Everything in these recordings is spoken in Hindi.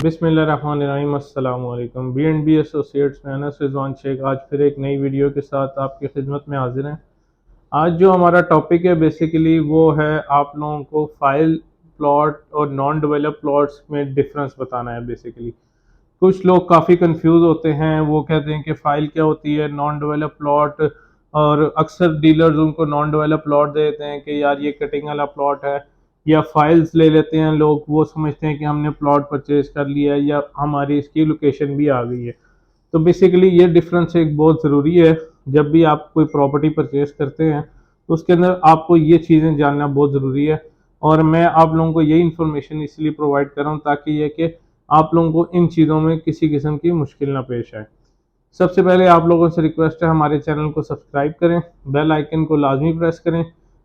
बिस्मिल्लाहिर्रहमानिर्रहीम अस्सलाम वालेकुम। बी एसोसिएट्स में अनस रिजवान शेख आज फिर एक नई वीडियो के साथ आपकी खिदमत में हाजिर हैं। आज जो हमारा टॉपिक है बेसिकली वो है आप लोगों को फाइल प्लॉट और नॉन डेवलप प्लॉट्स में डिफरेंस बताना है। बेसिकली कुछ लोग काफ़ी कंफ्यूज होते हैं, वो कहते हैं कि फ़ाइल क्या होती है, नॉन डेवलप प्लॉट, और अक्सर डीलर्स उनको नॉन डेवलप प्लॉट दे देते हैं कि यार ये कटिंग वाला प्लॉट है, या फाइल्स ले लेते हैं लोग, वो समझते हैं कि हमने प्लॉट परचेज कर लिया है या हमारी इसकी लोकेशन भी आ गई है। तो बेसिकली ये डिफरेंस एक बहुत ज़रूरी है। जब भी आप कोई प्रॉपर्टी परचेज करते हैं तो उसके अंदर आपको ये चीज़ें जानना बहुत ज़रूरी है, और मैं आप लोगों को यही इन्फॉर्मेशन इसलिए प्रोवाइड कर रहा हूँ ताकि ये कि आप लोगों को इन चीज़ों में किसी किस्म की मुश्किल ना पेश आए। सबसे पहले आप लोगों से रिक्वेस्ट है, हमारे चैनल को सब्सक्राइब करें, बेल आइकन को लाजमी प्रेस करें।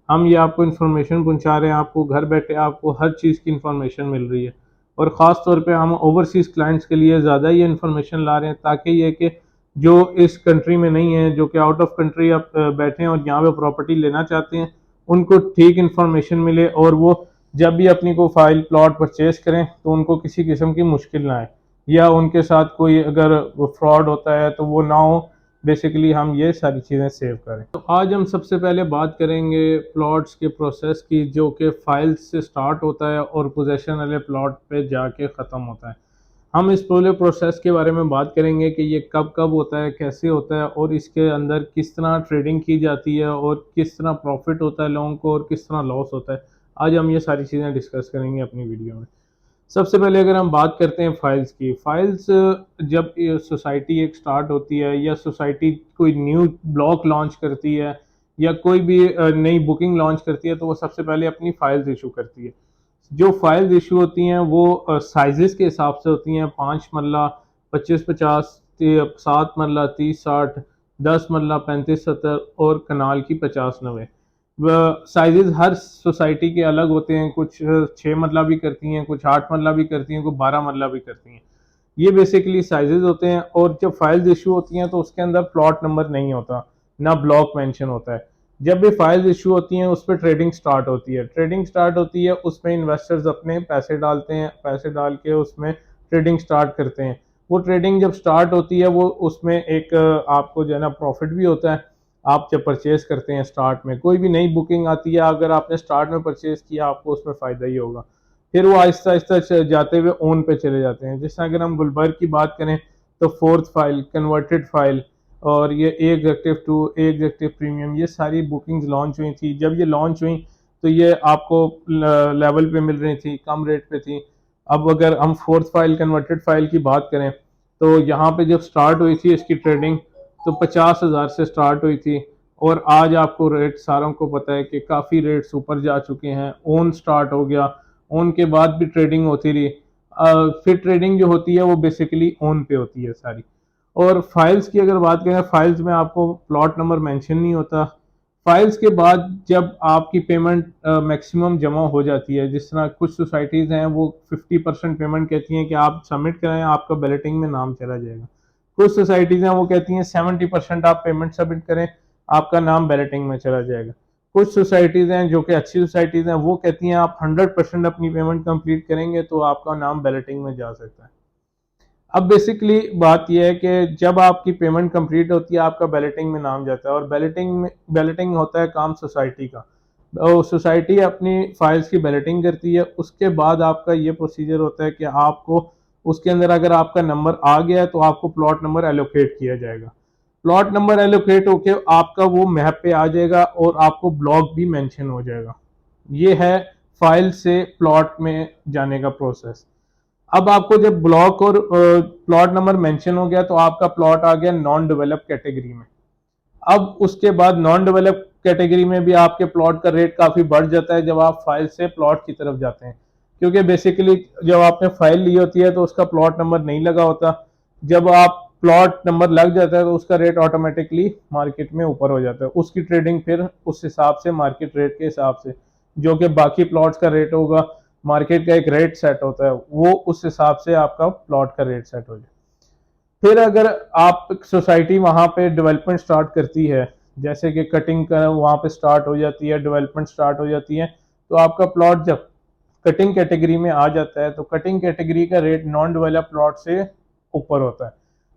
हम ये आपको इन्फॉर्मेशन पहुंचा रहे हैं, आपको घर बैठे आपको हर चीज़ की इन्फॉर्मेशन मिल रही है, और ख़ास तौर पे हम ओवरसीज़ क्लाइंट्स के लिए ज़्यादा ये इन्फॉर्मेशन ला रहे हैं ताकि ये कि जो इस कंट्री में नहीं है, जो कि आउट ऑफ कंट्री आप बैठे हैं और यहाँ पे प्रॉपर्टी लेना चाहते हैं, उनको ठीक इन्फॉर्मेशन मिले, और वो जब भी अपनी को फाइल प्लॉट परचेज करें तो उनको किसी किस्म की मुश्किल ना आए, या उनके साथ कोई अगर फ्रॉड होता है तो वो ना हो। बेसिकली हम ये सारी चीज़ें सेव करें। तो आज हम सबसे पहले बात करेंगे प्लॉट्स के प्रोसेस की, जो कि फाइल से स्टार्ट होता है और पोजेशन वाले प्लॉट पे जाके ख़त्म होता है। हम इस पूरे प्रोसेस के बारे में बात करेंगे कि ये कब कब होता है, कैसे होता है, और इसके अंदर किस तरह ट्रेडिंग की जाती है, और किस तरह प्रॉफिट होता है लोगों को और किस तरह लॉस होता है। आज हम ये सारी चीज़ें डिस्कस करेंगे अपनी वीडियो में। सबसे पहले अगर हम बात करते हैं फाइल्स की, फाइल्स जब सोसाइटी एक स्टार्ट होती है या सोसाइटी कोई न्यू ब्लॉक लॉन्च करती है या कोई भी नई बुकिंग लॉन्च करती है, तो वो सबसे पहले अपनी फाइल्स इशू करती है। जो फाइल्स इशू होती हैं वो साइजेस के हिसाब से होती हैं, 5 मरला, 25-50, 7 मरला, 30-60, 10 मरला, 35-70, और कनाल की 50-90। साइजेस हर सोसाइटी के अलग होते हैं, कुछ 6 मरला भी करती हैं, कुछ 8 मरला भी करती हैं, कुछ 12 मरला भी करती हैं। ये बेसिकली साइजेस होते हैं। और जब फाइल्स इशू होती हैं तो उसके अंदर प्लॉट नंबर नहीं होता, ना ब्लॉक मेंशन होता है। जब भी फाइल्स इशू होती हैं उस पर ट्रेडिंग स्टार्ट होती है, ट्रेडिंग स्टार्ट होती है, उसमें इन्वेस्टर्स अपने पैसे डालते हैं, पैसे डाल के उसमें ट्रेडिंग स्टार्ट करते हैं। वो ट्रेडिंग जब स्टार्ट होती है वो उसमें एक आपको जो है ना प्रॉफिट भी होता है। आप जब परचेज करते हैं स्टार्ट में, कोई भी नई बुकिंग आती है, अगर आपने स्टार्ट में परचेज किया आपको उसमें फ़ायदा ही होगा। फिर वो आहिस्ता आहिस्ता जाते हुए ओन पे चले जाते हैं। जैसे अगर हम गुलबर्ग की बात करें तो फोर्थ फाइल, कन्वर्टेड फाइल, और ये ए एग्जेक्टिव 2, ए एग्जेक्टिव प्रीमियम, ये सारी बुकिंग्स लॉन्च हुई थी। जब ये लॉन्च हुई तो ये आपको लेवल पे मिल रही थी, कम रेट पे थी। अब अगर हम फोर्थ फाइल, कन्वर्टेड फाइल की बात करें तो यहाँ पे जब स्टार्ट हुई थी इसकी ट्रेडिंग तो 50,000 से स्टार्ट हुई थी, और आज आपको रेट सारों को पता है कि काफ़ी रेट्स ऊपर जा चुके हैं। ओन स्टार्ट हो गया, ओन के बाद भी ट्रेडिंग होती रही। फिर ट्रेडिंग जो होती है वो बेसिकली ओन पे होती है सारी। और फाइल्स की अगर बात करें, फाइल्स में आपको प्लॉट नंबर मेंशन नहीं होता। फाइल्स के बाद जब आपकी पेमेंट मैक्सिमम जमा हो जाती है, जिस तरह कुछ सोसाइटीज़ हैं वो 50% पेमेंट कहती हैं कि आप सबमिट करें, आपका बैलेटिंग में नाम चला जाएगा। कुछ सोसाइटीज़ हैं वो कहती हैं 70% आप पेमेंट सबमिट करें, आपका नाम बैलेटिंग में चला जाएगा। कुछ सोसाइटीज़ हैं जो कि अच्छी सोसाइटीज़ हैं, वो कहती हैं आप 100% अपनी पेमेंट कंप्लीट करेंगे तो आपका नाम बैलेटिंग में जा सकता है। अब बेसिकली बात यह है कि जब आपकी पेमेंट कंप्लीट होती है आपका बैलेटिंग में नाम जाता है, और बैलेटिंग होता है काम सोसाइटी का। और सोसाइटी अपनी फाइल्स की बैलेटिंग करती है, उसके बाद आपका ये प्रोसीजर होता है कि आपको उसके अंदर अगर आपका नंबर आ गया है तो आपको प्लॉट नंबर एलोकेट किया जाएगा। प्लॉट नंबर एलोकेट होके आपका वो मैप पे आ जाएगा और आपको ब्लॉक भी मेंशन हो जाएगा। ये है फाइल से प्लॉट में जाने का प्रोसेस। अब आपको जब ब्लॉक और प्लॉट नंबर मेंशन हो गया तो आपका प्लॉट आ गया नॉन डेवलप कैटेगरी में। अब उसके बाद नॉन डेवलप कैटेगरी में भी आपके प्लॉट का रेट काफ़ी बढ़ जाता है जब आप फाइल से प्लॉट की तरफ जाते हैं, क्योंकि बेसिकली जब आपने फाइल ली होती है तो उसका प्लॉट नंबर नहीं लगा होता। जब आप प्लॉट नंबर लग जाता है तो उसका रेट ऑटोमेटिकली मार्केट में ऊपर हो जाता है, उसकी ट्रेडिंग फिर उस हिसाब से मार्केट रेट के हिसाब से, जो कि बाकी प्लॉट्स का रेट होगा, मार्केट का एक रेट सेट होता है, वो उस हिसाब से आपका प्लॉट का रेट सेट हो जाए। फिर अगर आप सोसाइटी वहाँ पे डेवलपमेंट स्टार्ट करती है, जैसे कि कटिंग का वहाँ पे स्टार्ट हो जाती है, डेवलपमेंट स्टार्ट हो जाती है, तो आपका प्लॉट जब कटिंग कैटेगरी में आ जाता है तो कटिंग कैटेगरी का रेट नॉन डेवलप प्लॉट से ऊपर होता है।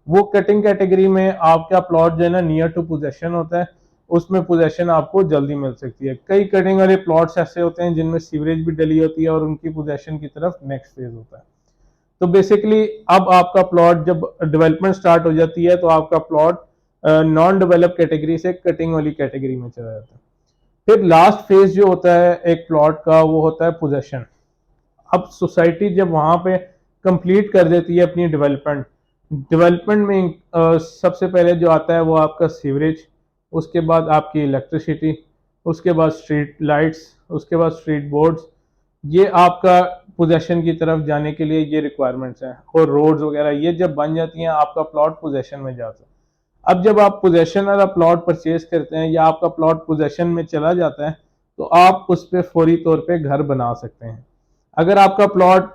वो कटिंग कैटेगरी में आपका प्लॉट जो है ना नियर टू पोजेशन होता है, उसमें पोजेशन आपको जल्दी मिल सकती है। कई कटिंग वाले प्लॉट्स ऐसे होते हैं जिनमें सीवरेज भी डली होती है और उनकी पोजेशन की तरफ नेक्स्ट फेज होता है। तो बेसिकली अब आपका प्लॉट जब डेवलपमेंट स्टार्ट हो जाती है तो आपका प्लॉट नॉन डेवलप कैटेगरी से कटिंग वाली कैटेगरी में चला जाता है। फिर लास्ट फेज जो होता है एक प्लॉट का वो होता है पोजेशन। अब सोसाइटी जब वहां पे कंप्लीट कर देती है अपनी डेवलपमेंट, डेवलपमेंट में सबसे पहले जो आता है वो आपका सीवरेज, उसके बाद आपकी इलेक्ट्रिसिटी, उसके बाद स्ट्रीट लाइट्स, उसके बाद स्ट्रीट बोर्ड्स। ये आपका पोजेशन की तरफ जाने के लिए ये रिक्वायरमेंट्स हैं। और रोड्स वगैरह ये जब बन जाती हैं आपका प्लॉट पोजेशन में जाता है। अब जब आप पोजेशन वाला प्लॉट परचेज करते हैं या आपका प्लॉट पोजेशन में चला जाता है तो आप उस पर फौरी तौर पे घर बना सकते हैं। अगर आपका प्लॉट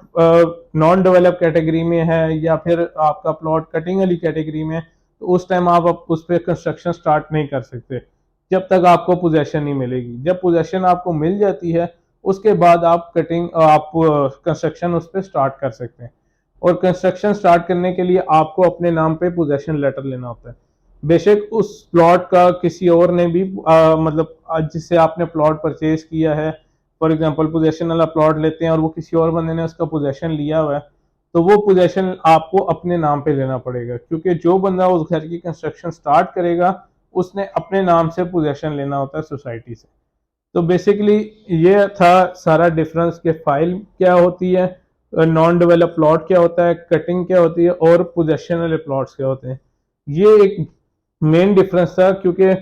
नॉन डेवलप कैटेगरी में है या फिर आपका प्लॉट कटिंग वाली कैटेगरी में, तो उस टाइम आप उस पर कंस्ट्रक्शन स्टार्ट नहीं कर सकते जब तक आपको पोजेशन नहीं मिलेगी। जब पोजेशन आपको मिल जाती है उसके बाद आप कंस्ट्रक्शन उस पर स्टार्ट कर सकते हैं। और कंस्ट्रक्शन स्टार्ट करने के लिए आपको अपने नाम पे पोजेशन लेटर लेना होता है। बेशक उस प्लॉट का किसी और ने भी मतलब जिससे आपने प्लॉट परचेज किया है, फॉर एग्जांपल पोजेशन वाला प्लॉट लेते हैं और वो किसी और बंदे ने उसका पोजेशन लिया हुआ है, तो वो पोजेशन आपको अपने नाम पे लेना पड़ेगा, क्योंकि जो बंदा उस घर की कंस्ट्रक्शन स्टार्ट करेगा उसने अपने नाम से पोजेशन लेना होता है सोसाइटी से। तो बेसिकली ये था सारा डिफरेंस कि फाइल क्या होती है, नॉन डेवलप प्लॉट क्या होता है, कटिंग क्या होती है और पोजेशन वाले प्लॉट्स क्या होते हैं। ये एक मेन डिफरेंस था, क्योंकि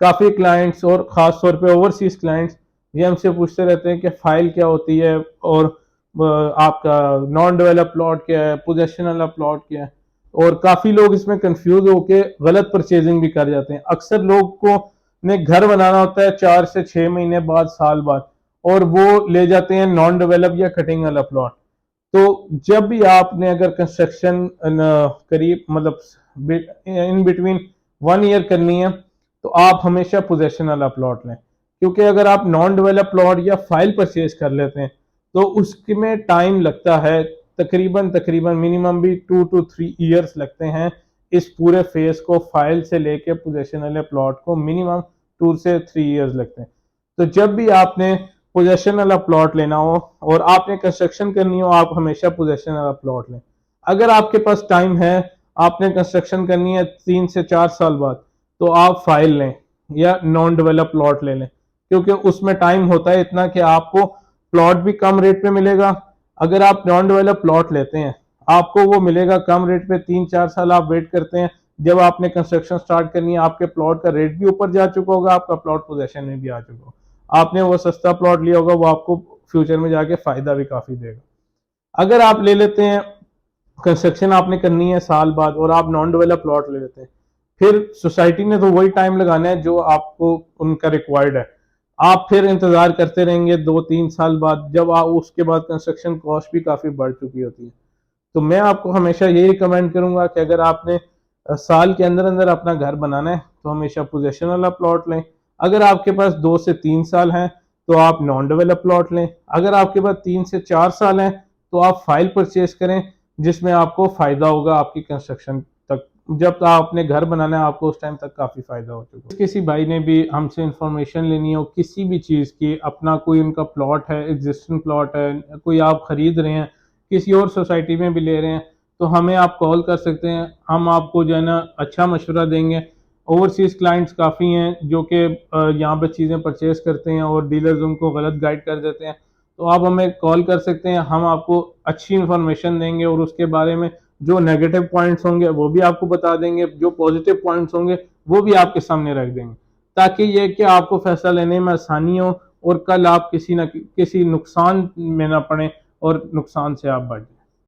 काफ़ी क्लाइंट्स और ख़ास तौर पे ओवरसीज क्लाइंट्स ये हमसे पूछते रहते हैं कि फ़ाइल क्या होती है और आपका नॉन डेवलप प्लॉट क्या है, पोजेशन वाला प्लॉट क्या है। और काफ़ी लोग इसमें कंफ्यूज होके गलत परचेजिंग भी कर जाते हैं। अक्सर लोग को ने घर बनाना होता है 4 से 6 महीने बाद, साल बाद, और वो ले जाते हैं नॉन डेवलप या कटिंग वाला प्लॉट। तो जब भी आपने अगर कंस्ट्रक्शन करीब मतलब इन बिटवीन 1 ईयर करनी है तो आप हमेशा पोजेशन वाला प्लॉट लें, क्योंकि अगर आप नॉन डेवलप प्लॉट या फाइल परचेज कर लेते हैं तो उसमें टाइम लगता है, तकरीबन तकरीबन मिनिमम भी 2 to 3 ईयर्स लगते हैं इस पूरे फेज को, फाइल से लेके पोजेशन वाले प्लॉट को मिनिमम 2 से 3 ईयर्स लगते हैं। तो जब भी आपने पोजेशन वाला प्लॉट लेना हो और आपने कंस्ट्रक्शन करनी हो, आप हमेशा पोजेशन वाला प्लॉट लें। अगर आपके पास टाइम है, आपने कंस्ट्रक्शन करनी है 3 से 4 साल बाद, तो आप फाइल लें या नॉन डेवलप प्लॉट ले लें, क्योंकि उसमें टाइम होता है इतना कि आपको प्लॉट भी कम रेट पे मिलेगा। अगर आप नॉन डेवलप प्लॉट लेते हैं आपको वो मिलेगा कम रेट पे, 3-4 साल आप वेट करते हैं, जब आपने कंस्ट्रक्शन स्टार्ट करनी है आपके प्लॉट का रेट भी ऊपर जा चुका होगा, आपका प्लॉट पोजेशन में भी आ चुका होगा, आपने वो सस्ता प्लॉट लिया होगा, वो आपको फ्यूचर में जाके फायदा भी काफी देगा। अगर आप ले लेते हैं कंस्ट्रक्शन आपने करनी है साल बाद और आप नॉन डेवलप प्लॉट ले लेते हैं, फिर सोसाइटी ने तो वही टाइम लगाना है जो आपको उनका रिक्वायर्ड है। आप फिर इंतजार करते रहेंगे 2-3 साल बाद, जब आप उसके बाद कंस्ट्रक्शन कॉस्ट भी काफी बढ़ चुकी होती है। तो मैं आपको हमेशा यही रिकमेंड करूंगा कि अगर आपने साल के अंदर अंदर अपना घर बनाना है तो हमेशा पोजेशन वाला प्लॉट लें। अगर आपके पास 2 से 3 साल हैं तो आप नॉन डेवलप प्लॉट लें। अगर आपके पास 3 से 4 साल हैं तो आप फाइल परचेज करें, जिसमें आपको फायदा होगा आपकी कंस्ट्रक्शन तक। जब आपने घर बनाना है आपको उस टाइम तक काफी फायदा हो चुका है। किसी भाई ने भी हमसे इंफॉर्मेशन लेनी हो किसी भी चीज की, अपना कोई उनका प्लॉट है, एग्जिस्टिंग प्लॉट है, कोई आप खरीद रहे हैं, किसी और सोसाइटी में भी ले रहे हैं, तो हमें आप कॉल कर सकते हैं। हम आपको जो है ना अच्छा मशवरा देंगे। ओवरसीज क्लाइंट्स काफ़ी हैं जो कि यहाँ पे चीज़ें परचेज करते हैं और डीलर्स उनको गलत गाइड कर देते हैं, तो आप हमें कॉल कर सकते हैं। हम आपको अच्छी इन्फॉर्मेशन देंगे और उसके बारे में जो नेगेटिव पॉइंट्स होंगे वो भी आपको बता देंगे, जो पॉजिटिव पॉइंट्स होंगे वो भी आपके सामने रख देंगे, ताकि ये कि आपको फैसला लेने में आसानी हो और कल आप किसी न किसी नुकसान में ना पड़े और नुकसान से आप बच जाए।